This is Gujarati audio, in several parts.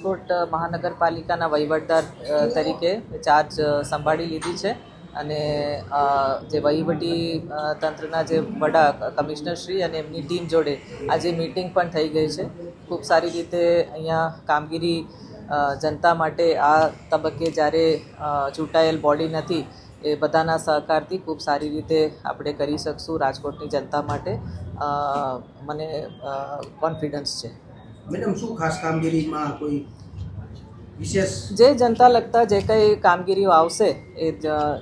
રાજકોટ મહાનગરપાલિકાના વહીવટદાર તરીકે ચાર્જ સંભાળી લીધી છે અને જે વહીવટી તંત્રના જે વડા કમિશનર શ્રી અને એમની ટીમ જોડે આજે મીટિંગ પણ થઈ ગઈ છે. ખૂબ સારી રીતે અહીંયા કામગીરી જનતા માટે આ તબક્કે જ્યારે ચૂંટાયેલ બોડી નથી એ બધાના સહકારથી ખૂબ સારી રીતે આપણે કરી શકશું રાજકોટની જનતા માટે મને કોન્ફિડન્સ છે. મેડમ શું ખાસ કામગીરીમાં કોઈ વિશેષ જે જનતા લગતા જે કંઈ કામગીરીઓ આવશે એ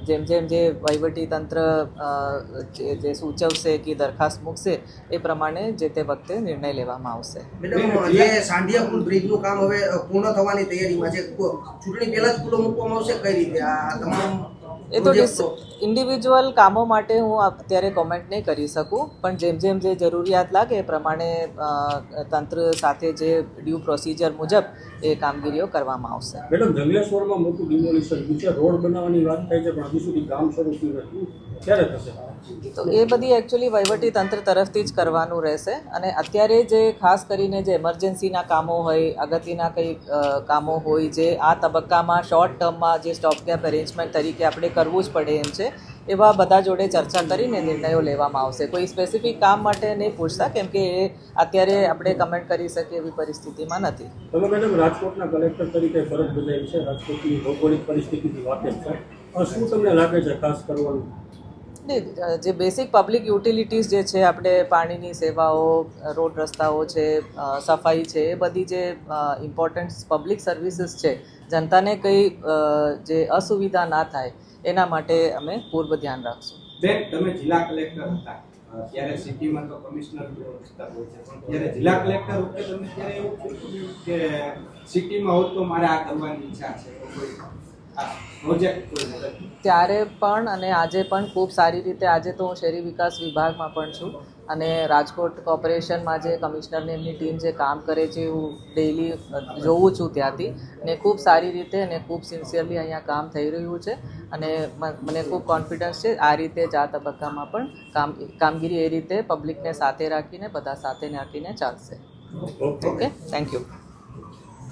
જેમ જેમ જે વહીવટી તંત્ર જે સૂચવશે કે દરખાસ્ત મૂકશે એ પ્રમાણે જે તે વખતે નિર્ણય લેવામાં આવશે. મેડમ જે સાંઢિયા પુલ બ્રિજનું કામ હવે પૂર્ણ થવાની તૈયારીમાં છે, ચૂંટણી પહેલા જ ખુલ્લો મૂકવામાં આવશે, કઈ રીતે આ તમામ એ તો ઇન્ડિવિજ્યુઅલ કામો માટે હું અત્યારે કોમેન્ટ નહીં કરી શકું, પણ જેમ જેમ જે જરૂરિયાત લાગે એ પ્રમાણે તંત્ર સાથે જે ડ્યુ પ્રોસિજર મુજબ એ કામગીરીઓ કરવામાં આવશે. મેડમ, જંગલેશ્વરમાં મોટું ડિમોલિશન છે, રોડ બનાવવાની વાત થાય છે પણ હજુ સુધી કામ શરૂ થયું નથી, ક્યારે થશે? તો એ બધી એકચ્યુઅલી વહીવટી તંત્ર તરફથી જ કરવાનું રહેશે અને અત્યારે જે ખાસ કરીને જે ઇમરજન્સીના કામો હોય, અગત્યના કંઈ કામો હોય જે આ તબક્કામાં શોર્ટ ટર્મમાં જે સ્ટોપગેપ અરેન્જમેન્ટ તરીકે આપણે કરવું જ પડે એમ છે, એવા બધા જોડે ચર્ચા કરીને નિર્ણયો લેવામાં આવશે. કોઈ સ્પેસિફિક કામ માટે નહીં પૂછતા, કેમ કે એ અત્યારે આપણે કમેન્ટ કરી શકીએ એવી પરિસ્થિતિમાં નથી. તમે મેડમ રાજકોટના કલેક્ટર તરીકે ફરજ બજાવી છે, રાજકોટની ભૌગોલિક પરિસ્થિતિથી વાકેફ છે, શું તમને લાગે છે ખાસ કરવાનું? જે બેસિક પબ્લિક યુટિલિટીઝ જે છે, આપણે પાણીની સેવાઓ, રોડ રસ્તાઓ છે, સફાઈ છે, એ બધી જે ઇમ્પોર્ટન્ટ પબ્લિક સર્વિસીસ છે, જનતાને કંઈ જે અસુવિધા ના થાય એના માટે અમે પૂર્વ ધ્યાન રાખશું. બેન, તમે જિલ્લા કલેક્ટર હતા ત્યારે સિટીમાં તો કમિશનર વિસ્તાર હોય છે, પણ ત્યારે જિલ્લા કલેક્ટર વખતે તમને ત્યારે એવું થયું કે સિટીમાં હોત તો મારે આ કરવાની ઈચ્છા છે, ત્યારે પણ અને આજે પણ ખૂબ સારી રીતે, આજે તો હું શહેરી વિકાસ વિભાગમાં પણ છું અને રાજકોટ કોર્પોરેશનમાં જે કમિશનરની એમની ટીમ જે કામ કરે છે હું ડેઇલી જોઉં છું ત્યાંથી, અને ખૂબ સારી રીતે અને ખૂબ સિન્સિયરલી અહીંયા કામ થઈ રહ્યું છે અને મને ખૂબ કોન્ફિડન્સ છે આ રીતે જ આ તબક્કામાં પણ કામગીરી એ રીતે પબ્લિકને સાથે રાખીને બધા સાથે રાખીને ચાલશે. Okay, thank you.